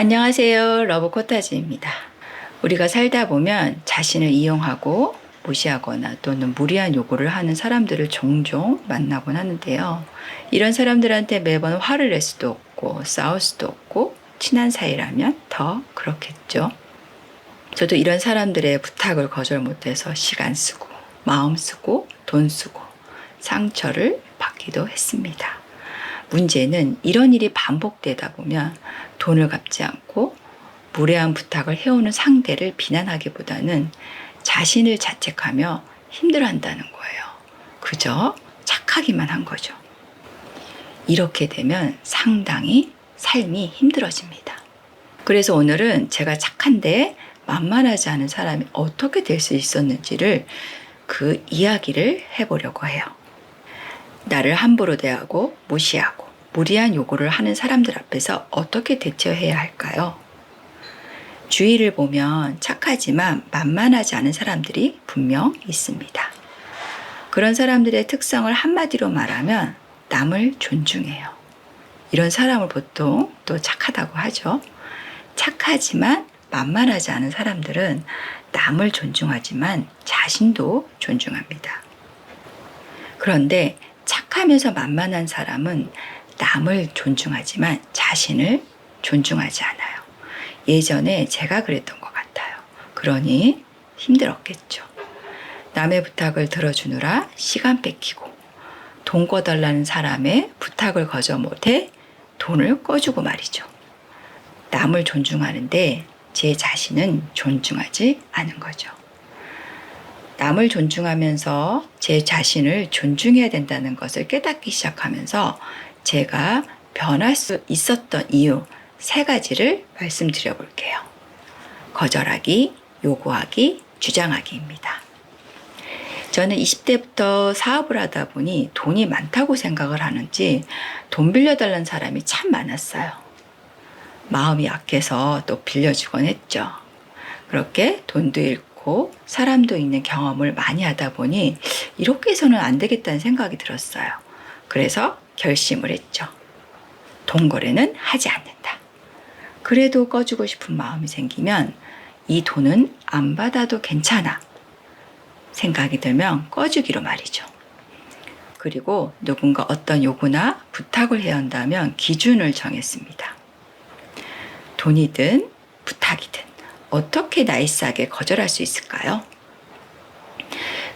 안녕하세요. 러브코타지입니다. 우리가 살다 보면 자신을 이용하고 무시하거나 또는 무리한 요구를 하는 사람들을 종종 만나곤 하는데요. 이런 사람들한테 매번 화를 낼 수도 없고 싸울 수도 없고 친한 사이라면 더 그렇겠죠. 저도 이런 사람들의 부탁을 거절 못해서 시간 쓰고 마음 쓰고 돈 쓰고 상처를 받기도 했습니다. 문제는 이런 일이 반복되다 보면 돈을 갚지 않고 무례한 부탁을 해오는 상대를 비난하기보다는 자신을 자책하며 힘들어한다는 거예요. 그저 착하기만 한 거죠. 이렇게 되면 상당히 삶이 힘들어집니다. 그래서 오늘은 제가 착한데 만만하지 않은 사람이 어떻게 될 수 있었는지를 그 이야기를 해보려고 해요. 나를 함부로 대하고 무시하고 무리한 요구를 하는 사람들 앞에서 어떻게 대처해야 할까요? 주위를 보면 착하지만 만만하지 않은 사람들이 분명 있습니다. 그런 사람들의 특성을 한마디로 말하면 남을 존중해요. 이런 사람을 보통 또 착하다고 하죠. 착하지만 만만하지 않은 사람들은 남을 존중하지만 자신도 존중합니다. 그런데 착하면서 만만한 사람은 남을 존중하지만 자신을 존중하지 않아요. 예전에 제가 그랬던 것 같아요. 그러니 힘들었겠죠. 남의 부탁을 들어주느라 시간 뺏기고 돈 꺼달라는 사람의 부탁을 거저 못해 돈을 꺼주고 말이죠. 남을 존중하는데 제 자신은 존중하지 않은 거죠. 남을 존중하면서 제 자신을 존중해야 된다는 것을 깨닫기 시작하면서 제가 변할 수 있었던 이유 3가지를 말씀드려 볼게요. 거절하기, 요구하기, 주장하기입니다. 저는 20대부터 사업을 하다 보니 돈이 많다고 생각을 하는지 돈 빌려달라는 사람이 참 많았어요. 마음이 약해서 또 빌려주곤 했죠. 그렇게 돈도 잃고 사람도 있는 경험을 많이 하다 보니 이렇게 해서는 안 되겠다는 생각이 들었어요. 그래서 결심을 했죠. 돈 거래는 하지 않는다. 그래도 꺼주고 싶은 마음이 생기면 이 돈은 안 받아도 괜찮아 생각이 들면 꺼주기로 말이죠. 그리고 누군가 어떤 요구나 부탁을 해야 한다면 기준을 정했습니다. 돈이든 부탁이든 어떻게 나이스하게 거절할 수 있을까요?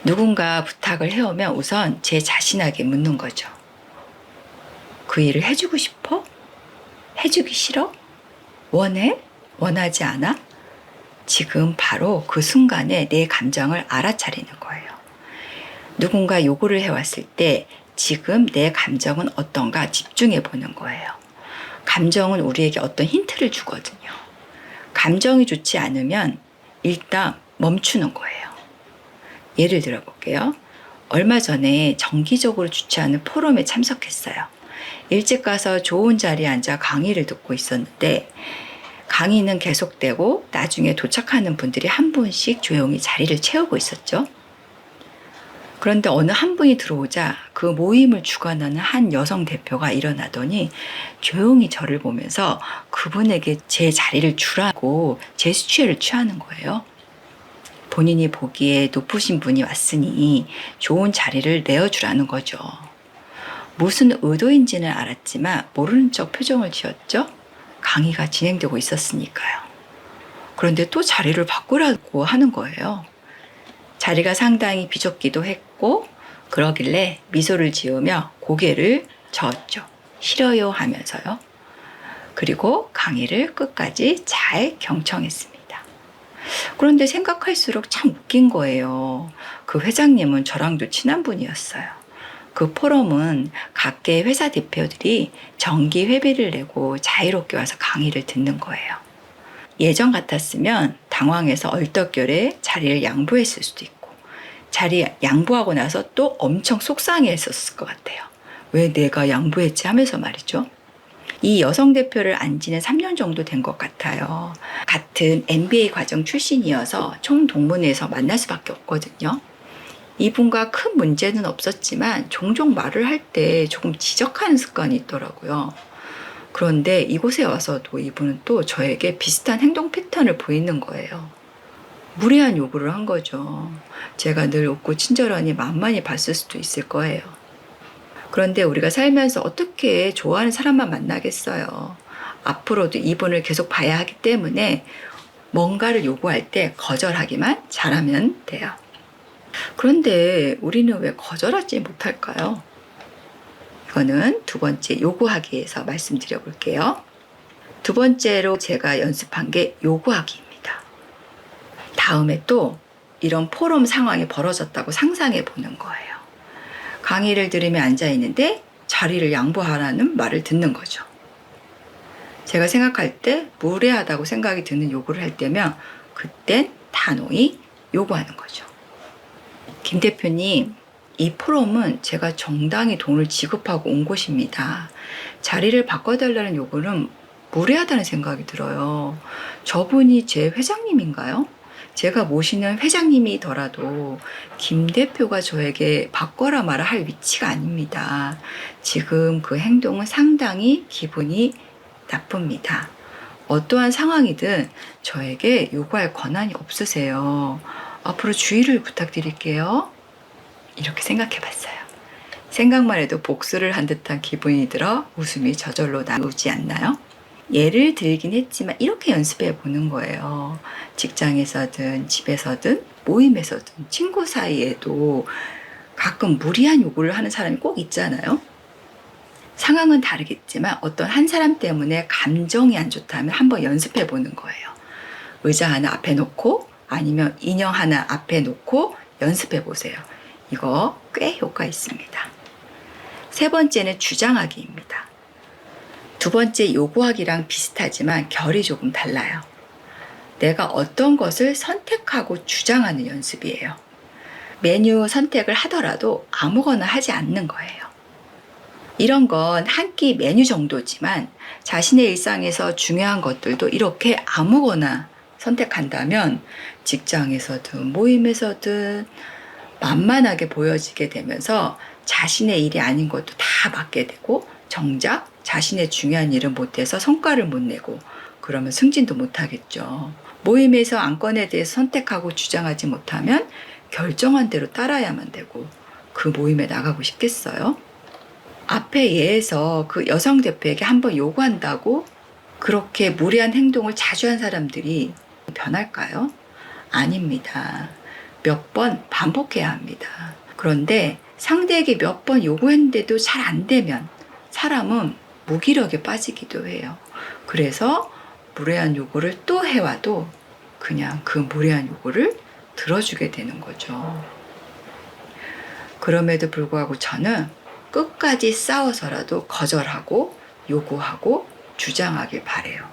누군가 부탁을 해오면 우선 제 자신에게 묻는 거죠. 그 일을 해주고 싶어? 해주기 싫어? 원해? 원하지 않아? 지금 바로 그 순간에 내 감정을 알아차리는 거예요. 누군가 요구를 해왔을 때 지금 내 감정은 어떤가 집중해 보는 거예요. 감정은 우리에게 어떤 힌트를 주거든요. 감정이 좋지 않으면 일단 멈추는 거예요. 예를 들어 볼게요. 얼마 전에 정기적으로 주최하는 포럼에 참석했어요. 일찍 가서 좋은 자리에 앉아 강의를 듣고 있었는데 강의는 계속되고 나중에 도착하는 분들이 한 분씩 조용히 자리를 채우고 있었죠. 그런데 어느 한 분이 들어오자 그 모임을 주관하는 한 여성 대표가 일어나더니 조용히 저를 보면서 그분에게 제 자리를 주라고 제스처를 취하는 거예요. 본인이 보기에 높으신 분이 왔으니 좋은 자리를 내어주라는 거죠. 무슨 의도인지는 알았지만 모르는 척 표정을 지었죠. 강의가 진행되고 있었으니까요. 그런데 또 자리를 바꾸라고 하는 거예요. 자리가 상당히 비좁기도 했고 그러길래 미소를 지으며 고개를 저었죠. 싫어요 하면서요. 그리고 강의를 끝까지 잘 경청했습니다. 그런데 생각할수록 참 웃긴 거예요. 그 회장님은 저랑도 친한 분이었어요. 그 포럼은 각계 회사 대표들이 정기 회비를 내고 자유롭게 와서 강의를 듣는 거예요. 예전 같았으면 당황해서 얼떨결에 자리를 양보했을 수도 있고 자리 양보하고 나서 또 엄청 속상해했었을 것 같아요. 왜 내가 양보했지 하면서 말이죠. 이 여성 대표를 안 지는 3년 정도 된 것 같아요. 같은 MBA 과정 출신이어서 총동문회에서 만날 수밖에 없거든요. 이분과 큰 문제는 없었지만 종종 말을 할 때 조금 지적하는 습관이 있더라고요. 그런데 이곳에 와서도 이분은 또 저에게 비슷한 행동 패턴을 보이는 거예요. 무례한 요구를 한 거죠. 제가 늘 웃고 친절하니 만만히 봤을 수도 있을 거예요. 그런데 우리가 살면서 어떻게 좋아하는 사람만 만나겠어요. 앞으로도 이분을 계속 봐야 하기 때문에 뭔가를 요구할 때 거절하기만 잘하면 돼요. 그런데 우리는 왜 거절하지 못할까요? 이거는 두 번째 요구하기에서 말씀드려 볼게요. 두 번째로 제가 연습한 게 요구하기입니다. 다음에 또 이런 포럼 상황이 벌어졌다고 상상해 보는 거예요. 강의를 들으며 앉아 있는데 자리를 양보하라는 말을 듣는 거죠. 제가 생각할 때 무례하다고 생각이 드는 요구를 할 때면 그땐 단호히 요구하는 거죠. 김 대표님, 이 포럼은 제가 정당히 돈을 지급하고 온 곳입니다. 자리를 바꿔달라는 요구는 무례하다는 생각이 들어요. 저분이 제 회장님인가요? 제가 모시는 회장님이더라도 김 대표가 저에게 바꿔라 말아 할 위치가 아닙니다. 지금 그 행동은 상당히 기분이 나쁩니다. 어떠한 상황이든 저에게 요구할 권한이 없으세요. 앞으로 주의를 부탁드릴게요. 이렇게 생각해 봤어요. 생각만 해도 복수를 한 듯한 기분이 들어 웃음이 저절로 나오지 않나요? 예를 들긴 했지만 이렇게 연습해 보는 거예요. 직장에서든 집에서든 모임에서든 친구 사이에도 가끔 무리한 요구를 하는 사람이 꼭 있잖아요. 상황은 다르겠지만 어떤 한 사람 때문에 감정이 안 좋다면 한번 연습해 보는 거예요. 의자 하나 앞에 놓고 아니면 인형 하나 앞에 놓고 연습해 보세요. 이거 꽤 효과 있습니다. 세 번째는 주장하기입니다. 두 번째 요구하기랑 비슷하지만 결이 조금 달라요. 내가 어떤 것을 선택하고 주장하는 연습이에요. 메뉴 선택을 하더라도 아무거나 하지 않는 거예요. 이런 건 한 끼 메뉴 정도지만 자신의 일상에서 중요한 것들도 이렇게 아무거나 선택한다면 직장에서든 모임에서든 만만하게 보여지게 되면서 자신의 일이 아닌 것도 다 맡게 되고 정작 자신의 중요한 일은 못해서 성과를 못 내고 그러면 승진도 못하겠죠. 모임에서 안건에 대해서 선택하고 주장하지 못하면 결정한 대로 따라야만 되고 그 모임에 나가고 싶겠어요? 앞에 예에서 그 여성 대표에게 한번 요구한다고 그렇게 무리한 행동을 자주 한 사람들이 변할까요? 아닙니다. 몇 번 반복해야 합니다. 그런데 상대에게 몇 번 요구했는데도 잘 안 되면 사람은 무기력에 빠지기도 해요. 그래서 무례한 요구를 또 해와도 그냥 그 무례한 요구를 들어주게 되는 거죠. 그럼에도 불구하고 저는 끝까지 싸워서라도 거절하고 요구하고 주장하길 바래요.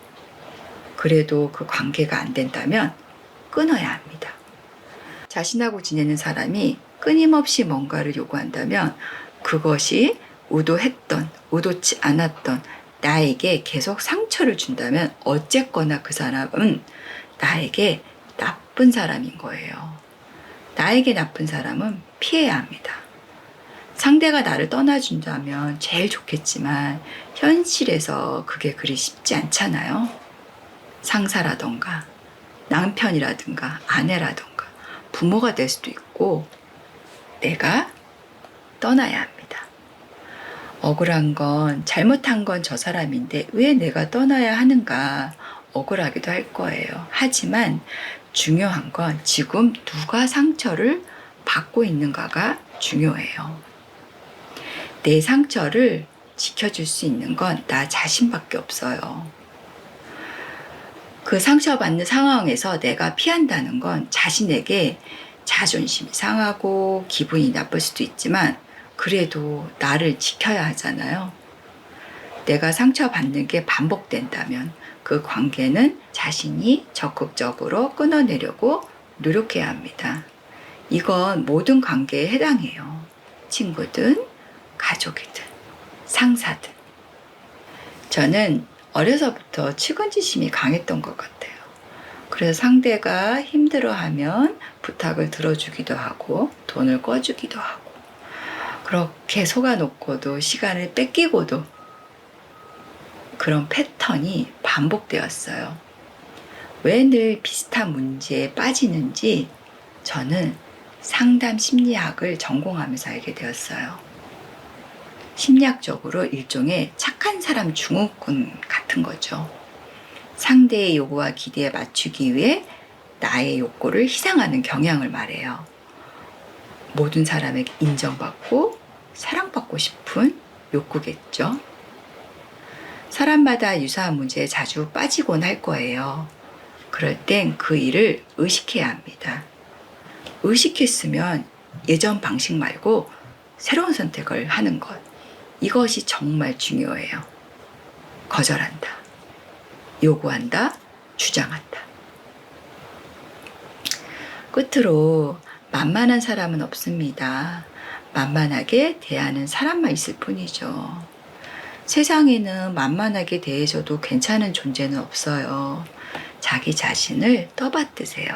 그래도 그 관계가 안 된다면 끊어야 합니다. 자신하고 지내는 사람이 끊임없이 뭔가를 요구한다면 그것이 의도했던, 의도치 않았던 나에게 계속 상처를 준다면 어쨌거나 그 사람은 나에게 나쁜 사람인 거예요. 나에게 나쁜 사람은 피해야 합니다. 상대가 나를 떠나준다면 제일 좋겠지만 현실에서 그게 그리 쉽지 않잖아요. 상사라던가 남편이라든가 아내라든가 부모가 될 수도 있고 내가 떠나야 합니다. 억울한 건 잘못한 건 저 사람인데 왜 내가 떠나야 하는가 억울하기도 할 거예요. 하지만 중요한 건 지금 누가 상처를 받고 있는가가 중요해요. 내 상처를 지켜줄 수 있는 건 나 자신밖에 없어요. 그 상처받는 상황에서 내가 피한다는 건 자신에게 자존심이 상하고 기분이 나쁠 수도 있지만 그래도 나를 지켜야 하잖아요. 내가 상처받는 게 반복된다면 그 관계는 자신이 적극적으로 끊어내려고 노력해야 합니다. 이건 모든 관계에 해당해요. 친구든 가족이든 상사든. 저는 어려서부터 측은지심이 강했던 것 같아요. 그래서 상대가 힘들어하면 부탁을 들어주기도 하고 돈을 꿔주기도 하고 그렇게 속아놓고도 시간을 뺏기고도 그런 패턴이 반복되었어요. 왜 늘 비슷한 문제에 빠지는지 저는 상담 심리학을 전공하면서 알게 되었어요. 심리학적으로 일종의 착한 사람 증후군 같은 거죠. 상대의 요구와 기대에 맞추기 위해 나의 욕구를 희생하는 경향을 말해요. 모든 사람에게 인정받고 사랑받고 싶은 욕구겠죠. 사람마다 유사한 문제에 자주 빠지곤 할 거예요. 그럴 땐 그 일을 의식해야 합니다. 의식했으면 예전 방식 말고 새로운 선택을 하는 것. 이것이 정말 중요해요. 거절한다. 요구한다. 주장한다. 끝으로 만만한 사람은 없습니다. 만만하게 대하는 사람만 있을 뿐이죠. 세상에는 만만하게 대해줘도 괜찮은 존재는 없어요. 자기 자신을 떠받드세요.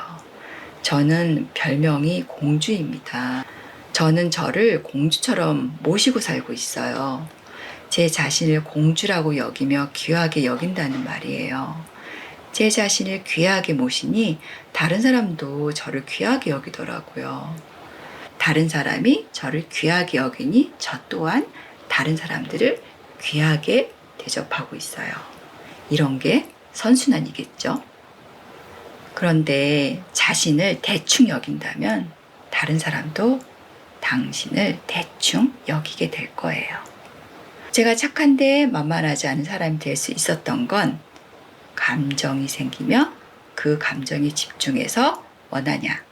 저는 별명이 공주입니다. 저는 저를 공주처럼 모시고 살고 있어요. 제 자신을 공주라고 여기며 귀하게 여긴다는 말이에요. 제 자신을 귀하게 모시니 다른 사람도 저를 귀하게 여기더라고요. 다른 사람이 저를 귀하게 여기니 저 또한 다른 사람들을 귀하게 대접하고 있어요. 이런 게 선순환이겠죠? 그런데 자신을 대충 여긴다면 다른 사람도 당신을 대충 여기게 될 거예요. 제가 착한데 만만하지 않은 사람이 될 수 있었던 건 감정이 생기며 그 감정에 집중해서 원하냐,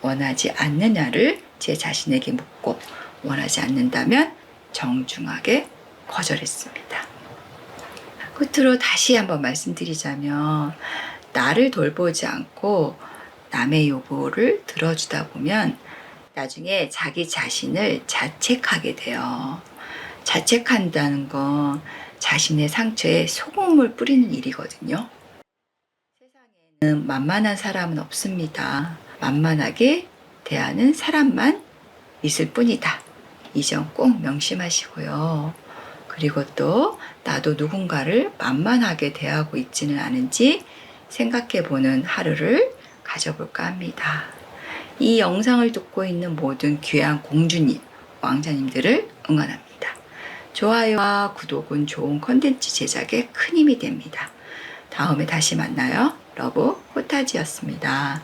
원하지 않느냐를 제 자신에게 묻고 원하지 않는다면 정중하게 거절했습니다. 끝으로 다시 한번 말씀드리자면 나를 돌보지 않고 남의 요구를 들어주다 보면 나중에 자기 자신을 자책하게 돼요. 자책한다는 건 자신의 상처에 소금을 뿌리는 일이거든요. 세상에는 만만한 사람은 없습니다. 만만하게 대하는 사람만 있을 뿐이다. 이 점 꼭 명심하시고요. 그리고 또 나도 누군가를 만만하게 대하고 있지는 않은지 생각해보는 하루를 가져볼까 합니다. 이 영상을 듣고 있는 모든 귀한 공주님, 왕자님들을 응원합니다. 좋아요와 구독은 좋은 콘텐츠 제작에 큰 힘이 됩니다. 다음에 다시 만나요. 러브 호타지였습니다.